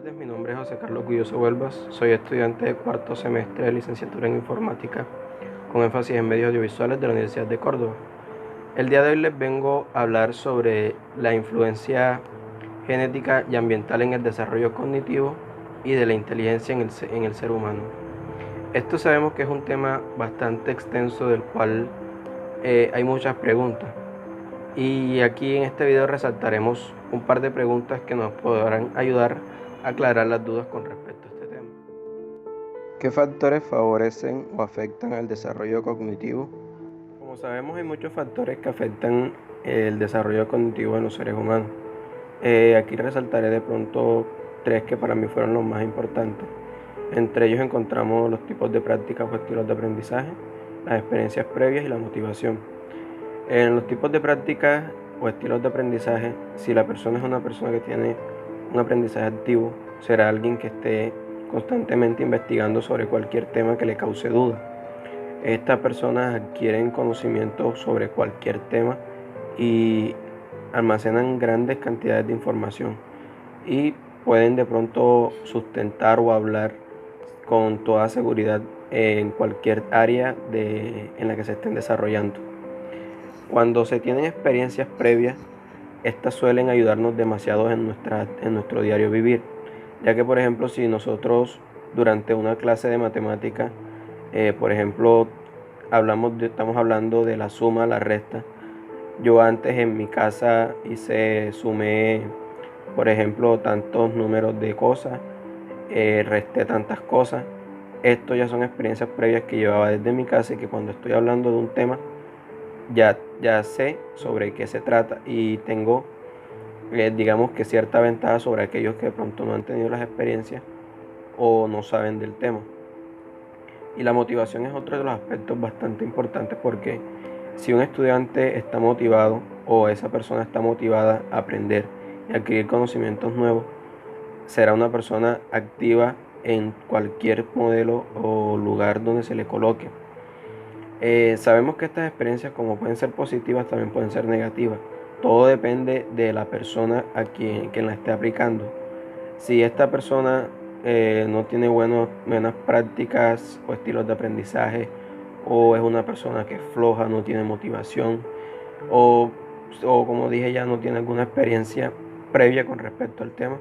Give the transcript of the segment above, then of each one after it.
tardes, mi nombre es José Carlos Gulloso Huelvas, soy estudiante de cuarto semestre de licenciatura en informática con énfasis en medios audiovisuales de la Universidad de Córdoba. El día de hoy les vengo a hablar sobre la influencia genética y ambiental en el desarrollo cognitivo y de la inteligencia en el ser humano. Esto sabemos que es un tema bastante extenso del cual hay muchas preguntas. Y aquí en este video resaltaremos un par de preguntas que nos podrán ayudar a aclarar las dudas con respecto a este tema. ¿Qué factores favorecen o afectan al desarrollo cognitivo? Como sabemos, hay muchos factores que afectan el desarrollo cognitivo en los seres humanos. Aquí resaltaré de pronto tres que para mí fueron los más importantes. Entre ellos encontramos los tipos de prácticas o estilos de aprendizaje, las experiencias previas y la motivación. En los tipos de prácticas o estilos de aprendizaje, si la persona es una persona que tiene un aprendizaje activo, será alguien que esté constantemente investigando sobre cualquier tema que le cause duda. Estas personas adquieren conocimiento sobre cualquier tema y almacenan grandes cantidades de información y pueden de pronto sustentar o hablar con toda seguridad en cualquier área en la que se estén desarrollando. Cuando se tienen experiencias previas, estas suelen ayudarnos demasiado en nuestro diario vivir, ya que por ejemplo si nosotros durante una clase de matemática, por ejemplo, estamos hablando de la suma, la resta. Yo antes en mi casa sumé, por ejemplo, tantos números de cosas, resté tantas cosas. Esto ya son experiencias previas que llevaba desde mi casa y que cuando estoy hablando de un tema, ya sé sobre qué se trata y tengo, digamos que cierta ventaja sobre aquellos que de pronto no han tenido las experiencias o no saben del tema. Y la motivación es otro de los aspectos bastante importantes porque si un estudiante está motivado o esa persona está motivada a aprender y adquirir conocimientos nuevos, será una persona activa en cualquier modelo o lugar donde se le coloque. Sabemos que estas experiencias, como pueden ser positivas, también pueden ser negativas. Todo depende de la persona a quien la esté aplicando. Si esta persona no tiene buenas prácticas o estilos de aprendizaje, o es una persona que es floja, no tiene motivación, o como dije ya, no tiene alguna experiencia previa con respecto al tema,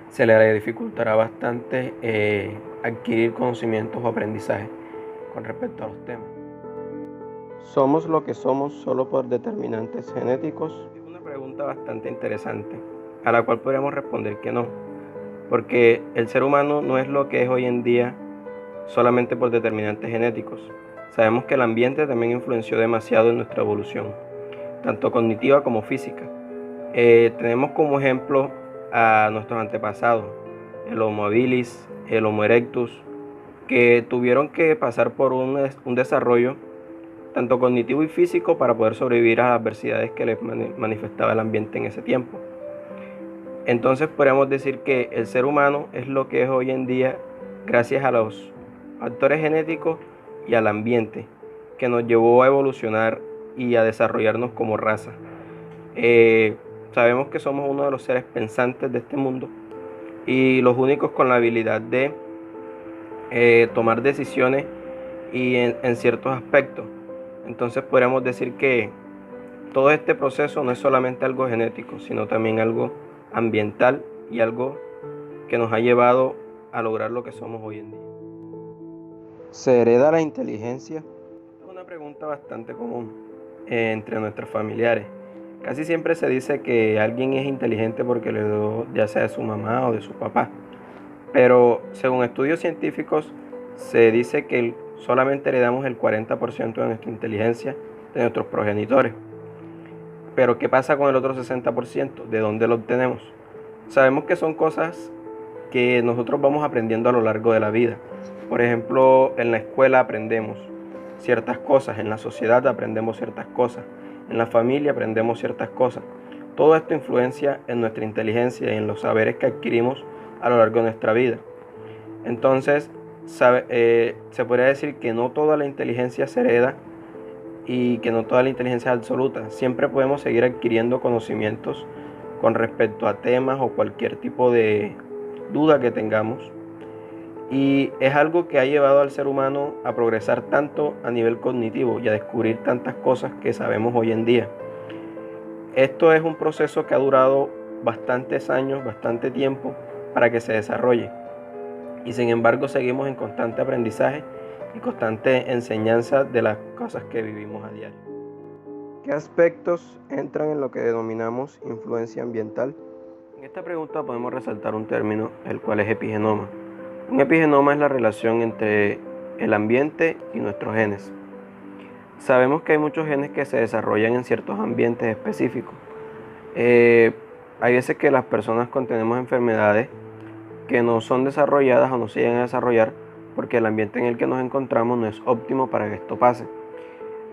se le dificultará bastante adquirir conocimientos o aprendizaje con respecto a los temas. ¿Somos lo que somos solo por determinantes genéticos? Es una pregunta bastante interesante, a la cual podríamos responder que no, porque el ser humano no es lo que es hoy en día solamente por determinantes genéticos. Sabemos que el ambiente también influenció demasiado en nuestra evolución, tanto cognitiva como física. Tenemos como ejemplo a nuestros antepasados, el Homo habilis, el Homo erectus, que tuvieron que pasar por un desarrollo tanto cognitivo y físico para poder sobrevivir a las adversidades que les manifestaba el ambiente en ese tiempo. Entonces podríamos decir que el ser humano es lo que es hoy en día gracias a los factores genéticos y al ambiente que nos llevó a evolucionar y a desarrollarnos como raza. Sabemos que somos uno de los seres pensantes de este mundo y los únicos con la habilidad de tomar decisiones y en ciertos aspectos. Entonces podríamos decir que todo este proceso no es solamente algo genético, sino también algo ambiental y algo que nos ha llevado a lograr lo que somos hoy en día. ¿Se hereda la inteligencia? Es una pregunta bastante común entre nuestros familiares. Casi siempre se dice que alguien es inteligente porque le dio ya sea de su mamá o de su papá. Pero según estudios científicos se dice que solamente heredamos el 40% de nuestra inteligencia de nuestros progenitores. Pero ¿qué pasa con el otro 60%? ¿De dónde lo obtenemos? Sabemos que son cosas que nosotros vamos aprendiendo a lo largo de la vida. Por ejemplo, en la escuela aprendemos ciertas cosas, en la sociedad aprendemos ciertas cosas, en la familia aprendemos ciertas cosas. Todo esto influencia en nuestra inteligencia y en los saberes que adquirimos a lo largo de nuestra vida. Entonces, se podría decir que no toda la inteligencia se hereda y que no toda la inteligencia es absoluta. Siempre podemos seguir adquiriendo conocimientos con respecto a temas o cualquier tipo de duda que tengamos. Y es algo que ha llevado al ser humano a progresar tanto a nivel cognitivo y a descubrir tantas cosas que sabemos hoy en día. Esto es un proceso que ha durado bastantes años, bastante tiempo para que se desarrolle. Y sin embargo seguimos en constante aprendizaje y constante enseñanza de las cosas que vivimos a diario. ¿Qué aspectos entran en lo que denominamos influencia ambiental? En esta pregunta podemos resaltar un término, el cual es epigenoma. Un epigenoma es la relación entre el ambiente y nuestros genes. Sabemos que hay muchos genes que se desarrollan en ciertos ambientes específicos. Hay veces que las personas tenemos enfermedades que no son desarrolladas o no se llegan a desarrollar porque el ambiente en el que nos encontramos no es óptimo para que esto pase.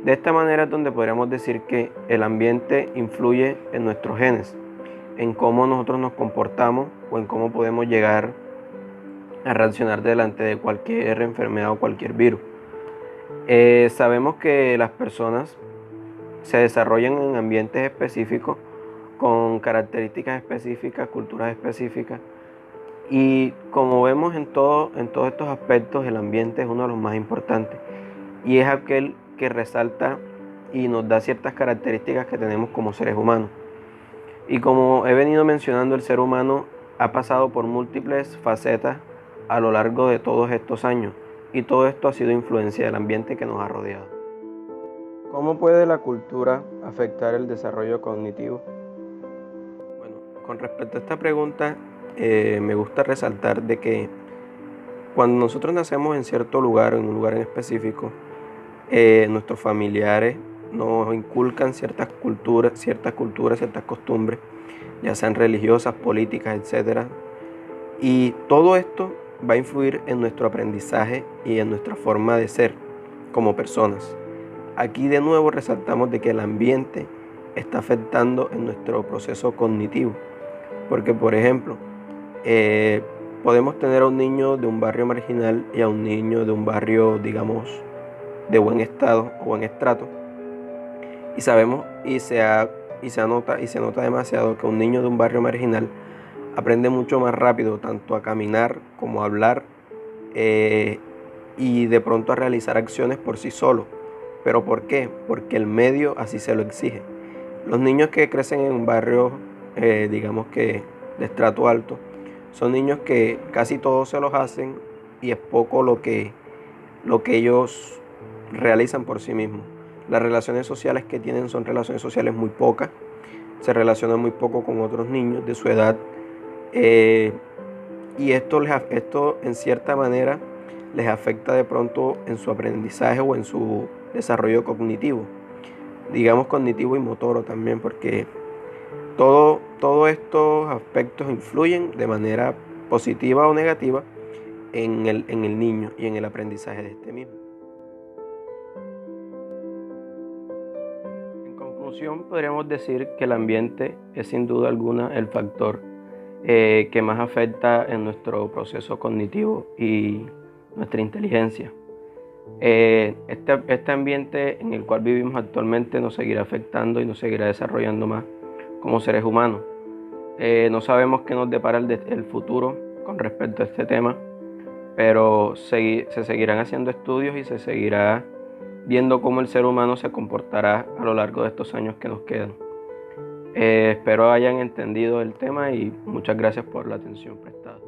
De esta manera es donde podríamos decir que el ambiente influye en nuestros genes, en cómo nosotros nos comportamos o en cómo podemos llegar a reaccionar delante de cualquier enfermedad o cualquier virus. Sabemos que las personas se desarrollan en ambientes específicos con características específicas, culturas específicas, y como vemos en todos estos aspectos, el ambiente es uno de los más importantes y es aquel que resalta y nos da ciertas características que tenemos como seres humanos. Y como he venido mencionando, el ser humano ha pasado por múltiples facetas a lo largo de todos estos años y todo esto ha sido influencia del ambiente que nos ha rodeado. ¿Cómo puede la cultura afectar el desarrollo cognitivo? Bueno, con respecto a esta pregunta, me gusta resaltar de que cuando nosotros nacemos en cierto lugar, en un lugar en específico, nuestros familiares nos inculcan ciertas culturas, ciertas costumbres, ya sean religiosas, políticas, etcétera. Y todo esto va a influir en nuestro aprendizaje y en nuestra forma de ser como personas. Aquí de nuevo resaltamos de que el ambiente está afectando en nuestro proceso cognitivo. Porque, por ejemplo, podemos tener a un niño de un barrio marginal y a un niño de un barrio, digamos, de buen estado o buen estrato. Y sabemos y se nota demasiado que un niño de un barrio marginal aprende mucho más rápido tanto a caminar como a hablar y de pronto a realizar acciones por sí solo. ¿Pero por qué? Porque el medio así se lo exige. Los niños que crecen en un barrio, digamos que de estrato alto, son niños que casi todos se los hacen y es poco lo que ellos realizan por sí mismos. Las relaciones sociales que tienen son relaciones sociales muy pocas, se relacionan muy poco con otros niños de su edad y esto en cierta manera les afecta de pronto en su aprendizaje o en su desarrollo cognitivo, digamos cognitivo y motor también, porque todos estos aspectos influyen de manera positiva o negativa en el niño y en el aprendizaje de este mismo. En conclusión, podríamos decir que el ambiente es sin duda alguna el factor que más afecta en nuestro proceso cognitivo y nuestra inteligencia. Este ambiente en el cual vivimos actualmente nos seguirá afectando y nos seguirá desarrollando más como seres humanos. No sabemos qué nos depara el futuro con respecto a este tema, pero se seguirán haciendo estudios y se seguirá viendo cómo el ser humano se comportará a lo largo de estos años que nos quedan. Espero hayan entendido el tema y muchas gracias por la atención prestada.